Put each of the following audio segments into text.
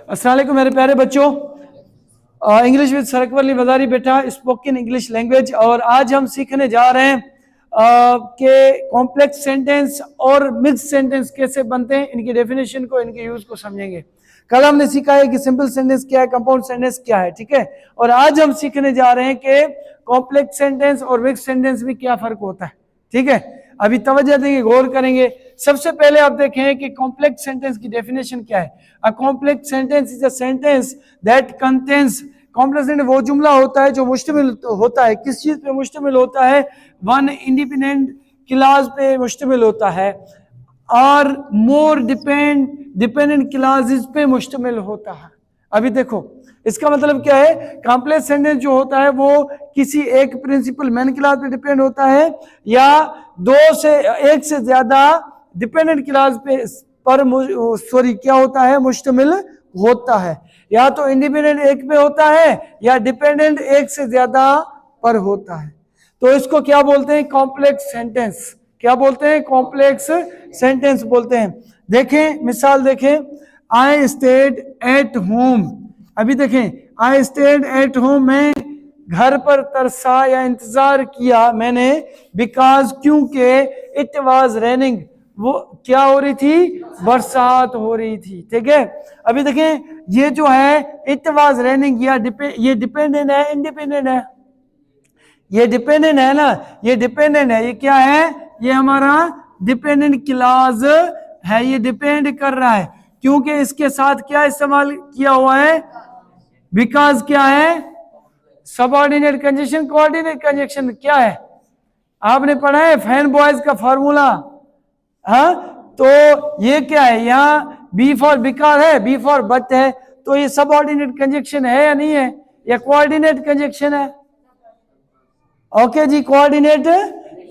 अस्सलाम वालेकुम मेरे प्यारे बच्चों। इंग्लिश विद सरकवली वजारी बेटा स्पोकन इंग्लिश लैंग्वेज। और आज हम सीखने जा रहे हैं कि कॉम्प्लेक्स सेंटेंस और मिक्स सेंटेंस कैसे बनते हैं, इनकी डेफिनेशन को, इनके यूज को समझेंगे। कल हमने सीखा है कि सिंपल सेंटेंस क्या है, कंपाउंड सेंटेंस क्या है, ठीक है। और आज हम सीखने जा रहे हैं कि कॉम्प्लेक्स सेंटेंस और मिक्स सेंटेंस में क्या फर्क होता है, ठीक है। अभी तवज्जो देंगे, गौर करेंगे। सबसे पहले आप देखें कि कॉम्प्लेक्स सेंटेंस की डेफिनेशन क्या है। A complex sentence is a sentence that contains, complex sentence वो जुमला होता है जो मुश्तमिल होता है, किस चीज पे मुश्तमिल होता है, वन इंडिपेंडेंट क्लॉज पे मुश्तमिल होता है और मोर डिपेंडेंट क्लॉजेस पे मुश्तमिल होता है। अभी देखो इसका मतलब क्या है, कॉम्प्लेक्स सेंटेंस जो होता है वो किसी एक प्रिंसिपल मेन क्लॉज पे डिपेंड होता है या एक से ज्यादा डिपेंडेंट क्लॉज पे क्या होता है, मुश्तमिल होता है। या तो इंडिपेंडेंट एक पे होता है या डिपेंडेंट एक से ज्यादा पर होता है। तो इसको क्या बोलते हैं, कॉम्प्लेक्स सेंटेंस। क्या बोलते हैं, कॉम्प्लेक्स सेंटेंस बोलते हैं। देखें मिसाल देखें, आई स्टेड एट होम। अभी देखें, आई स्टेड एट होम, मैं घर पर तरसा या इंतजार किया मैंने, बिकॉज क्योंकि इट वाज रेनिंग, वो क्या हो रही थी, बरसात हो रही थी, ठीक है। अभी देखें ये जो है इट वाज रेनिंग, ये डिपेंडेंट है, इंडिपेंडेंट है, ये डिपेंडेंट है ना, ये डिपेंडेंट है, ये क्या है, ये हमारा डिपेंडेंट क्लॉज है, ये डिपेंड कर रहा है क्योंकि इसके साथ क्या इस्तेमाल किया हुआ है, बिकॉज क्या है, सबऑर्डिनेट कंजंक्शन। कोऑर्डिनेट कंजंक्शन क्या है, आपने पढ़ा है फैन बॉयज का फार्मूला, हाँ। तो ये क्या है, यहाँ बी फॉर बिकॉज है, बी फॉर बट है, तो ये सबऑर्डिनेट कंजंक्शन है या नहीं है, या कोऑर्डिनेट कंजंक्शन है। ओके जी, coordinate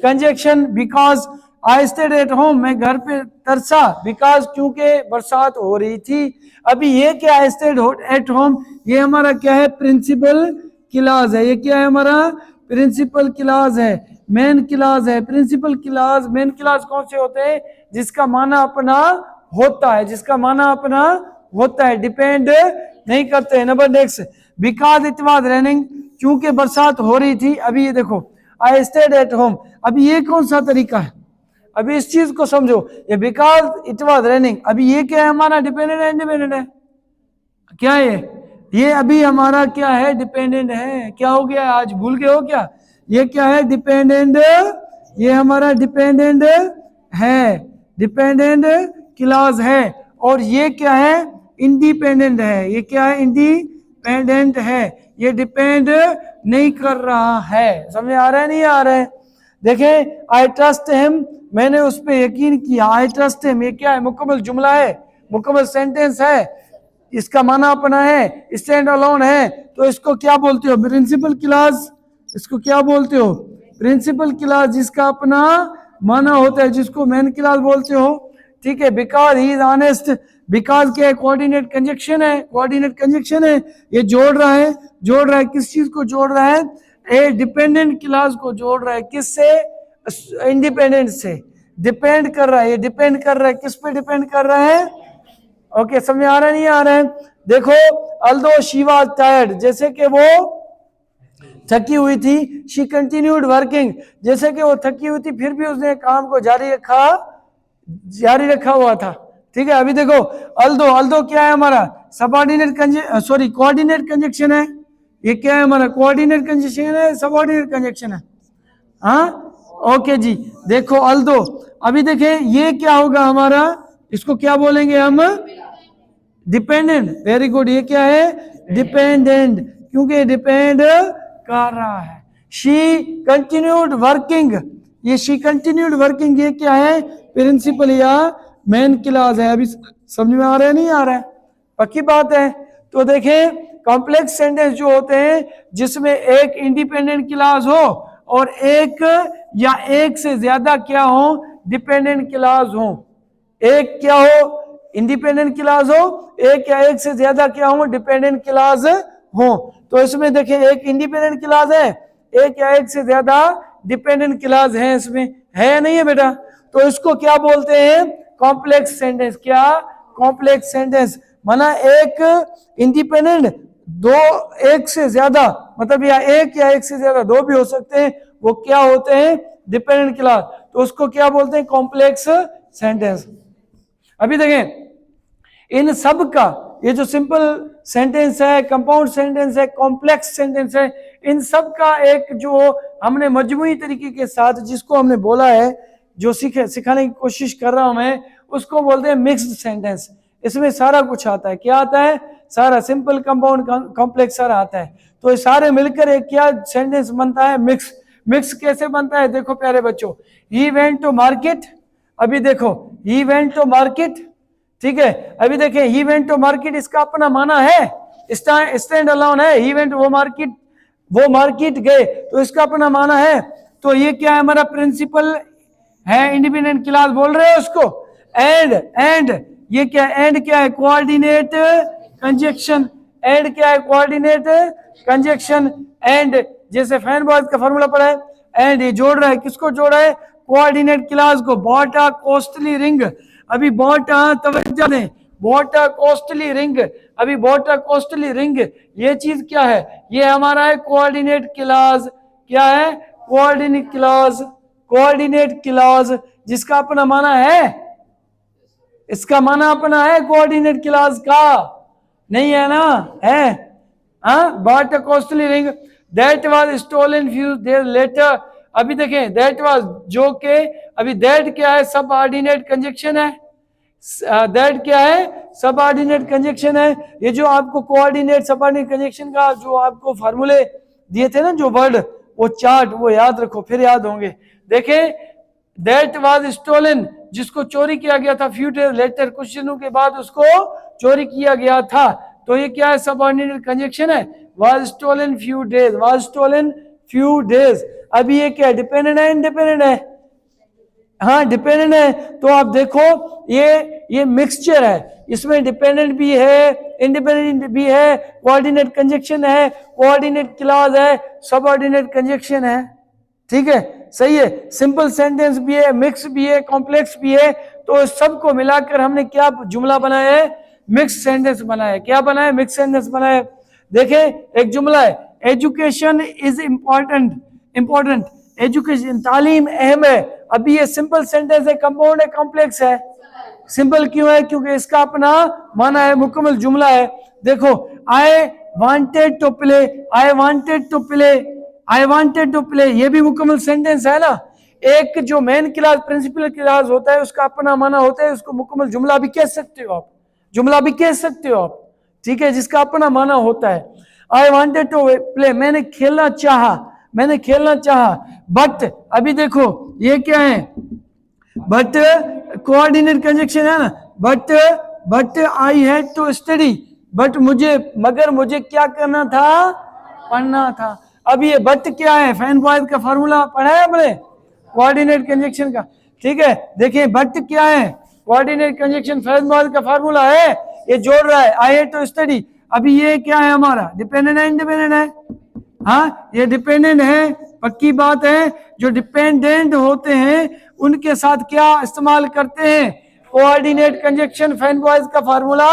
conjunction. Because I stayed at home, मैं घर पे तरसा, बिकॉज क्योंकि बरसात हो रही थी। अभी ये क्या, आई स्टेड एट होम, ये हमारा क्या है, प्रिंसिपल क्लॉज है। ये क्या है, हमारा प्रिंसिपल क्लॉज है, मेन क्लॉज है। प्रिंसिपल क्लॉज, मेन क्लॉज कौन से होते हैं, जिसका माना अपना होता है, जिसका माना अपना होता है, डिपेंड नहीं करते हैं। Number next, because it was raining, क्योंकि बरसात हो रही थी। अभी ये देखो, आई स्टेड एट होम, अभी ये कौन सा तरीका है, अभी इस चीज को समझो, ये बिकॉज इट वाज रेनिंग, अभी ये क्या है, हमारा डिपेंडेंट है, इंडिपेंडेंट है, क्या है ये अभी हमारा क्या है, डिपेंडेंट है। क्या हो गया, आज भूल गए हो क्या, ये क्या है, डिपेंडेंट, ये हमारा डिपेंडेंट है, डिपेंडेंट क्लॉज है। और ये क्या है, इंडिपेंडेंट है, ये क्या है, इंडिपेंडेंट है, ये डिपेंड नहीं कर रहा है। समझ आ रहा है, नहीं आ रहा है। देखें, आई ट्रस्ट हिम, मैंने उस पर यकीन किया, आई ट्रस्ट हिम, ये क्या है, मुकम्मल जुमला है, मुकम्मल सेंटेंस है, इसका माना अपना है, स्टैंड अलोन है। तो इसको क्या बोलते हो, प्रिंसिपल क्लॉज। इसको क्या बोलते हो, प्रिंसिपल क्लॉज, जिसका अपना माना होता है, जिसको मेन क्लॉज बोलते हो, ठीक है। Because he is honest, because क्या है, कोऑर्डिनेट कंजंक्शन है, कोऑर्डिनेट कंजंक्शन है, ये जोड़ रहा है, जोड़ रहा है, किस चीज को जोड़ रहा है, ए डिपेंडेंट क्लॉज को जोड़ रहा है, किससे, इंडिपेंडेंट से। डिपेंड कर रहा है, ये डिपेंड कर रहा है, किस पे डिपेंड कर रहा है। ओके, समझ आ रहा है, नहीं आ रहा है। देखो, अल्दो शी वाज टायर्ड, जैसे कि वो थकी हुई थी, शी कंटिन्यूड वर्किंग, जैसे कि वो थकी हुई थी फिर भी उसने काम को जारी रखा हुआ था, ठीक है। अभी देखो, अल्दो, अल्दो क्या है हमारा, सबऑर्डिनेट कोऑर्डिनेट कंजंक्शन है, ये क्या है हमारा, कोऑर्डिनेट कंजंक्शन है, सबऑर्डिनेट कंजंक्शन है, हाँ। ओके जी, देखो अल्दो, अभी देखें ये क्या होगा हमारा, इसको क्या बोलेंगे हम, डिपेंडेंट। वेरी गुड, ये क्या है, डिपेंडेंट, क्योंकि डिपेंड कर रहा है। शी कंटिन्यूड वर्किंग, ये शी कंटिन्यूड वर्किंग, ये क्या है, प्रिंसिपल या मेन क्लॉज है। अभी समझ में आ रहा है, नहीं आ रहा है, पक्की बात है। तो देखें, कॉम्प्लेक्स सेंटेंस जो होते हैं जिसमें एक इंडिपेंडेंट क्लॉज हो और एक या एक से ज्यादा क्या हो, डिपेंडेंट क्लॉज हो। एक क्या हो, इंडिपेंडेंट क्लॉज हो, एक या एक से ज्यादा क्या हो, डिपेंडेंट क्लॉज हो। तो इसमें देखें, एक इंडिपेंडेंट क्लॉज है, एक या एक से ज्यादा डिपेंडेंट क्लॉज है, इसमें है या नहीं है बेटा। तो इसको क्या बोलते हैं, कॉम्प्लेक्स सेंटेंस। क्या, कॉम्प्लेक्स सेंटेंस। माना एक इंडिपेंडेंट, दो, एक से ज्यादा, मतलब या एक से ज्यादा, दो भी हो सकते हैं, वो क्या होते हैं, डिपेंडेंट क्लॉज। तो उसको क्या बोलते हैं, कॉम्प्लेक्स सेंटेंस। अभी देखें इन सब का, ये जो सिंपल सेंटेंस है, कंपाउंड सेंटेंस है, कॉम्प्लेक्स सेंटेंस है, इन सब का एक जो हमने मजमूई तरीके के साथ जिसको हमने बोला है, जो सिखाने की कोशिश कर रहा हूं मैं, उसको बोलते हैं मिक्स्ड सेंटेंस। इसमें सारा कुछ आता है। क्या आता है, सारा, सिंपल, कंपाउंड, कॉम्प्लेक्स, सारा आता है। तो ये सारे मिलकर एक क्या सेंटेंस बनता है, मिक्स। मिक्स कैसे बनता है, देखो प्यारे बच्चों, ही वेंट टू मार्केट, अभी देखो ही वेंट टू मार्केट, ठीक है। अभी देखें ही वेंट टू मार्केट, इसका अपना माना है, स्टैंड अलोन है। ही वेंट, वो मार्केट गए, तो इसका अपना माना है। तो ये क्या है, हमारा प्रिंसिपल है, इंडिपेंडेंट क्लॉज बोल रहे हैं उसको। एंड ये क्या, एंड क्या है, कोऑर्डिनेट कंजक्शन। एंड क्या है, कोऑर्डिनेट कंजक्शन। एंड जैसे फैन बॉयज का फॉर्मूला पढ़ा है, एंड ये जोड़ रहा है, किसको जोड़ रहा है, कोऑर्डिनेट क्लॉज को। बॉट अ कॉस्टली रिंग, अभी बॉट अ, तवज्जो दें, बॉट अ कॉस्टली रिंग, अभी बॉट अ कॉस्टली रिंग, ये चीज क्या है, ये हमारा है कोऑर्डिनेट क्लॉज। क्या है, कोऑर्डिनेट क्लॉज, कोऑर्डिनेट क्लॉज, जिसका अपना माना है, इसका माना अपना है कोऑर्डिनेट क्लॉज का, नहीं है ना, है। हाँ, bought a costly ring that was stolen few days later. अभी देखें दैट वाज, जो के, अभी दैट क्या है, सबऑर्डिनेट कंजक्शन है। दैट क्या है, सबऑर्डिनेट कंजक्शन है। ये जो आपको कोऑर्डिनेट सबऑर्डिनेट कंजक्शन का जो आपको फार्मूले दिए थे ना, जो वर्ड, वो चार्ट, वो याद रखो, फिर याद होंगे। देखें दैट वाज स्टोलन, जिसको चोरी किया गया था, फ्यू डेज लेटर, कुछ दिनों के बाद उसको चोरी किया गया था। तो ये क्या है, सबऑर्डिनेट कंजक्शन है। Was stolen few days, was stolen few days. अभी ये क्या है, डिपेंडेंट है, इंडिपेंडेंट है, हाँ डिपेंडेंट है। तो आप देखो ये मिक्सचर है, इसमें डिपेंडेंट भी है, इंडिपेंडेंट भी है, कोऑर्डिनेट कंजक्शन है, कोऑर्डिनेट क्लॉज है, सबऑर्डिनेट कंजक्शन है, ठीक है, सही है। सिंपल सेंटेंस भी है, मिक्स भी है, कॉम्प्लेक्स भी है। तो सबको मिलाकर हमने क्या जुमला बनाया है, मिक्स सेंटेंस बनाया है। क्या बनाया है, मिक्स सेंटेंस बनाया है। देखें एक जुमला है, एजुकेशन इज इंपॉर्टेंट, एजुकेशन, तालीम अहम है। अभी ये सिंपल सेंटेंस है, कंपाउंड है, कॉम्प्लेक्स है। सिंपल क्यों है, क्योंकि इसका अपना माना है, मुकम्मल जुमला है। देखो I wanted to play, I wanted to play, I wanted to play, ये भी मुकम्मल सेंटेंस है ना। एक जो मेन क्लास, प्रिंसिपल क्लास होता है, उसका अपना माना होता है, उसको मुकम्मल जुमला भी कह सकते हो आप, जुमला भी कह सकते हो आप, ठीक है, जिसका अपना माना होता है। आई वांटेड टू प्ले, मैंने खेलना चाहा, मैंने खेलना चाहा, बट अभी देखो ये क्या है, बट कोऑर्डिनेट कंजक्शन है ना, but I had to study, but मुझे, मगर मुझे क्या करना था, पढ़ना था। अब ये बट क्या है, फैन बॉयज का फार्मूला पढ़ा है आपने, कोऑर्डिनेट कंजक्शन का, ठीक है। देखिए बट क्या है, कोऑर्डिनेट कंजक्शन, फैन बॉयज का फार्मूला है, ये जोड़ रहा है, आई हैड टू स्टडी। अभी ये क्या है हमारा, डिपेंडेंट है, इंडिपेंडेंट है, हाँ ये डिपेंडेंट है, पक्की बात है। जो डिपेंडेंट होते हैं उनके साथ क्या इस्तेमाल करते हैं, कोऑर्डिनेट कंजक्शन, फैन बॉयज का फार्मूला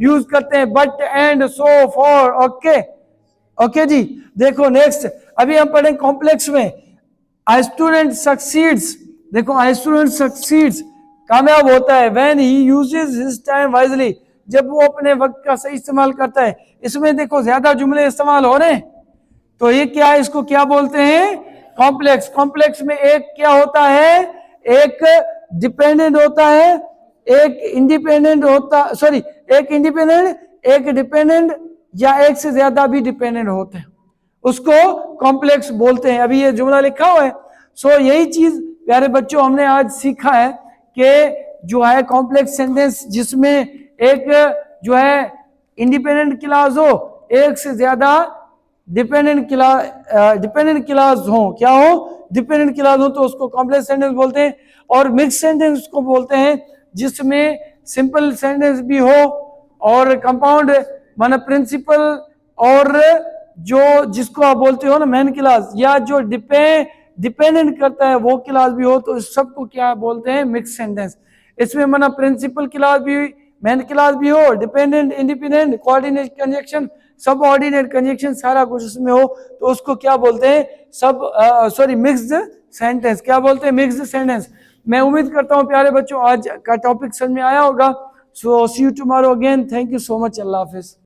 यूज करते हैं, but, and, so, for, okay, okay जी। देखो नेक्स्ट, अभी हम पढ़ें कॉम्प्लेक्स में, आई स्टूडेंट सक्सीड्स, देखो आई स्टूडेंट सक्सीड्स, कामयाब होता है, when he uses his time wisely, जब वो अपने वक्त का सही इस्तेमाल करता है। इसमें देखो ज्यादा जुमले इस्तेमाल हो रहे हैं, तो ये क्या है, इसको क्या बोलते हैं, कॉम्प्लेक्स। कॉम्प्लेक्स में एक क्या होता है, एक डिपेंडेंट होता है, एक इंडिपेंडेंट होता, सॉरी एक इंडिपेंडेंट, एक डिपेंडेंट, या एक से ज्यादा भी डिपेंडेंट होते हैं, उसको कॉम्प्लेक्स बोलते हैं। अभी ये जुमला लिखा हुआ है। सो यही चीज प्यारे बच्चों हमने आज सीखा है कि जो है कॉम्प्लेक्स सेंटेंस जिसमें एक जो है इंडिपेंडेंट क्लॉज हो, एक से ज्यादा डिपेंडेंट क्लॉज हो, क्या हो, डिपेंडेंट क्लॉज हो, तो उसको कॉम्प्लेक्स सेंटेंस बोलते हैं। और मिक्स सेंटेंस को बोलते हैं जिसमें सिंपल सेंटेंस भी हो और कंपाउंड माना प्रिंसिपल, और जो जिसको आप बोलते हो ना मेन क्लॉज, या जो डिपेंडेंट करता है वो क्लॉज भी हो, तो इस सबको क्या बोलते हैं, मिक्स सेंटेंस। इसमें माना प्रिंसिपल क्लॉज भी मेन क्लास भी हो, डिपेंडेंट, इंडिपेंडेंट, कोऑर्डिनेट कंजक्शन, सब ऑर्डिनेट कंजक्शन, सारा कुछ उसमें हो, तो उसको क्या बोलते हैं, मिक्स्ड सेंटेंस। क्या बोलते हैं, मिक्स्ड सेंटेंस। मैं उम्मीद करता हूं प्यारे बच्चों आज का टॉपिक समझ में आया होगा। So see you tomorrow again, thank you so much, अल्लाह हाफिज।